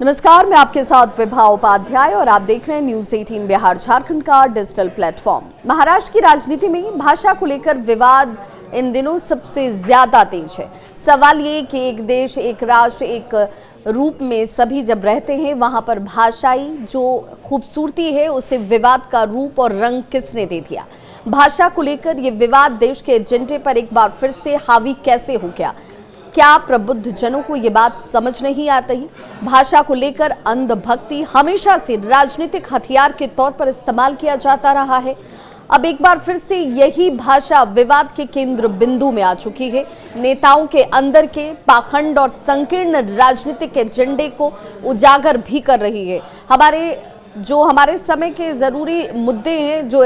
नमस्कार, मैं आपके साथ विभा उपाध्याय और आप देख रहे हैं न्यूज 18 बिहार झारखंड का डिजिटल प्लेटफॉर्म। महाराष्ट्र की राजनीति में भाषा को लेकर विवाद इन दिनों सबसे ज्यादा तेज है। सवाल ये कि एक देश, एक राष्ट्र, एक रूप में सभी जब रहते हैं, वहां पर भाषाई जो खूबसूरती है उसे विवाद का रूप और रंग किसने दे दिया। भाषा को लेकर ये विवाद देश के एजेंडे पर एक बार फिर से हावी कैसे हो गया। क्या प्रबुद्ध जनों को ये बात समझ नहीं आती? भाषा को लेकर अंधभक्ति हमेशा से राजनीतिक हथियार के तौर पर इस्तेमाल किया जाता रहा है। अब एक बार फिर से यही भाषा विवाद के केंद्र बिंदु में आ चुकी है। नेताओं के अंदर के पाखंड और संकीर्ण राजनीतिक एजेंडे को उजागर भी कर रही है। हमारे समय के जरूरी मुद्दे हैं, जो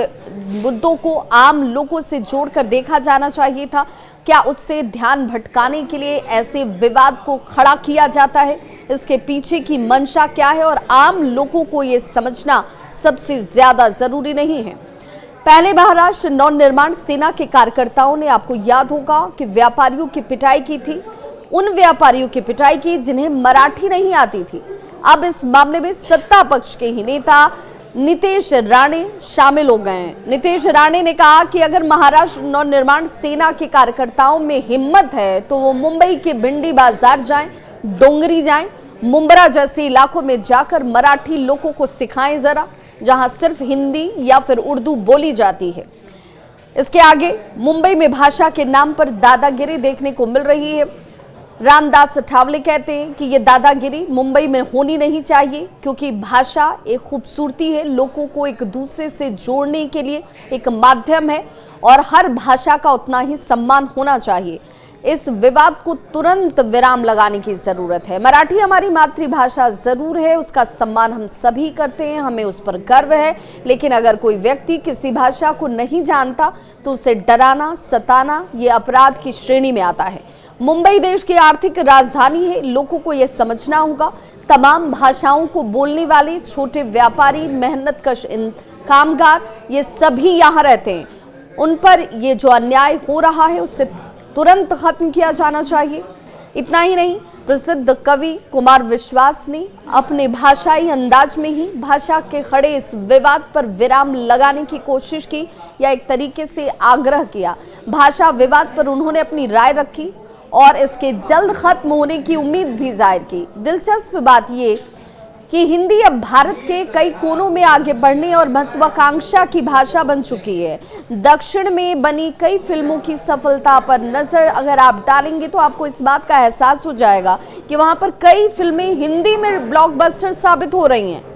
मुद्दों को आम लोगों से जोड़कर देखा जाना चाहिए था, क्या उससे ध्यान भटकाने के लिए ऐसे विवाद को खड़ा किया जाता है? इसके पीछे की मंशा क्या है और आम लोगों को ये समझना सबसे ज्यादा जरूरी नहीं है। पहले महाराष्ट्र नवनिर्माण सेना के कार्यकर्ताओं ने, आपको याद होगा, कि व्यापारियों की पिटाई की थी। उन व्यापारियों की पिटाई की जिन्हें मराठी नहीं आती थी। अब इस मामले में सत्ता पक्ष के ही नेता नितेश राणे शामिल हो गए हैं। नितेश राणे ने कहा कि अगर महाराष्ट्र नवनिर्माण सेना के कार्यकर्ताओं में हिम्मत है तो वो मुंबई के भिंडी बाजार जाएं, डोंगरी जाएं, मुंब्रा जैसे इलाकों में जाकर मराठी लोगों को सिखाएं जरा, जहां सिर्फ हिंदी या फिर उर्दू बोली जाती है। इसके आगे मुंबई में भाषा के नाम पर दादागिरी देखने को मिल रही है। रामदास अठावले कहते हैं कि ये दादागिरी मुंबई में होनी नहीं चाहिए, क्योंकि भाषा एक खूबसूरती है, लोगों को एक दूसरे से जोड़ने के लिए एक माध्यम है और हर भाषा का उतना ही सम्मान होना चाहिए। इस विवाद को तुरंत विराम लगाने की जरूरत है। मराठी हमारी मातृभाषा जरूर है, उसका सम्मान हम सभी करते हैं, हमें उस पर गर्व है, लेकिन अगर कोई व्यक्ति किसी भाषा को नहीं जानता तो उसे डराना, सताना ये अपराध की श्रेणी में आता है। मुंबई देश की आर्थिक राजधानी है, लोगों को यह समझना होगा। तमाम भाषाओं को बोलने वाले छोटे व्यापारी, मेहनतकश कामगार, ये सभी यहाँ रहते हैं। उन पर ये जो अन्याय हो रहा है उससे तुरंत खत्म किया जाना चाहिए। इतना ही नहीं, प्रसिद्ध कवि कुमार विश्वास ने अपने भाषाई अंदाज में ही भाषा के खड़े इस विवाद पर विराम लगाने की कोशिश की, या एक तरीके से आग्रह किया। भाषा विवाद पर उन्होंने अपनी राय रखी और इसके जल्द खत्म होने की उम्मीद भी जाहिर की। दिलचस्प बात ये कि हिंदी अब भारत के कई कोनों में आगे बढ़ने और महत्वाकांक्षा की भाषा बन चुकी है। दक्षिण में बनी कई फिल्मों की सफलता पर नजर अगर आप डालेंगे तो आपको इस बात का एहसास हो जाएगा कि वहां पर कई फिल्में हिंदी में ब्लॉकबस्टर साबित हो रही हैं।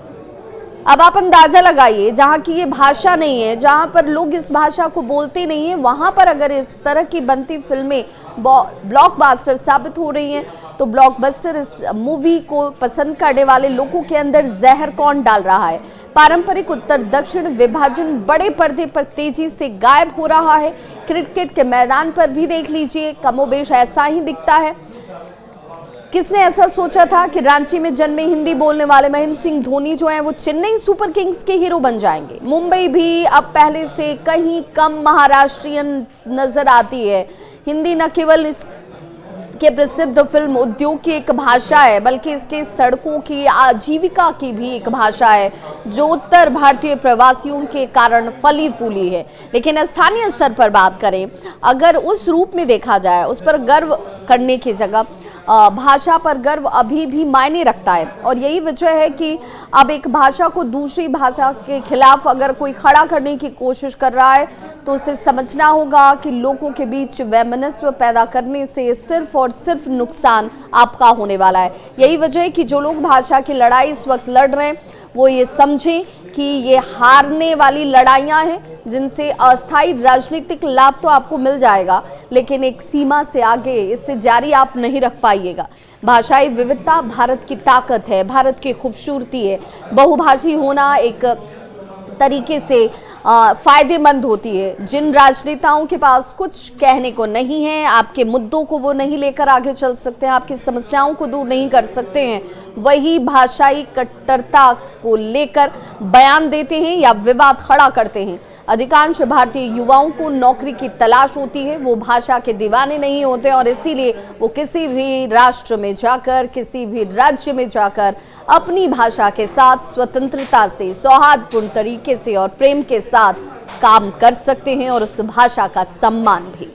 अब आप अंदाजा लगाइए, जहां की ये भाषा नहीं है, जहां पर लोग इस भाषा को बोलते नहीं है, वहां पर अगर इस तरह की बनती फिल्में ब्लॉकबस्टर साबित हो रही हैं, तो ब्लॉकबस्टर इस मूवी को पसंद करने वाले लोगों के अंदर जहर कौन डाल रहा है? पारंपरिक उत्तर दक्षिण विभाजन बड़े पर्दे पर तेजी से गायब हो रहा है। क्रिकेट के मैदान पर भी देख लीजिए, कमोबेश ऐसा ही दिखता है। किसने ऐसा सोचा था कि रांची में जन्मे हिंदी बोलने वाले महेंद्र सिंह धोनी जो हैं वो चेन्नई सुपर किंग्स के हीरो बन जाएंगे। मुंबई भी अब पहले से कहीं कम महाराष्ट्रियन नजर आती है। हिंदी न केवल इस के प्रसिद्ध फिल्म उद्योग की एक भाषा है, बल्कि इसके सड़कों की आजीविका की भी एक भाषा है, जो उत्तर भारतीय प्रवासियों के कारण फली फूली है। लेकिन स्थानीय स्तर पर बात करें, अगर उस रूप में देखा जाए, उस पर गर्व करने की जगह भाषा पर गर्व अभी भी मायने रखता है। और यही वजह है कि अब एक भाषा को दूसरी भाषा के खिलाफ अगर कोई खड़ा करने की कोशिश कर रहा है तो उसे समझना होगा कि लोगों के बीच वैमनस्य पैदा करने से सिर्फ और सिर्फ नुकसान आपका होने वाला है। यही वजह है कि जो लोग भाषा की लड़ाई इस वक्त लड़ रहे हैं वो ये समझें कि ये हारने वाली लड़ाइयाँ हैं, जिनसे अस्थायी राजनीतिक लाभ तो आपको मिल जाएगा, लेकिन एक सीमा से आगे इससे जारी आप नहीं रख पाइएगा। भाषाई विविधता भारत की ताकत है, भारत की खूबसूरती है। बहुभाषी होना एक तरीके से फायदेमंद होती है। जिन राजनेताओं के पास कुछ कहने को नहीं है, आपके मुद्दों को वो नहीं लेकर आगे चल सकते हैं, आपकी समस्याओं को दूर नहीं कर सकते हैं, वही भाषाई कट्टरता को लेकर बयान देते हैं या विवाद खड़ा करते हैं। अधिकांश भारतीय युवाओं को नौकरी की तलाश होती है, वो भाषा के दीवाने नहीं होते और इसीलिए वो किसी भी राष्ट्र में जाकर, किसी भी राज्य में जाकर अपनी भाषा के साथ स्वतंत्रता से, सौहार्दपूर्ण तरीके से और प्रेम के साथ काम कर सकते हैं और उस भाषा का सम्मान भी।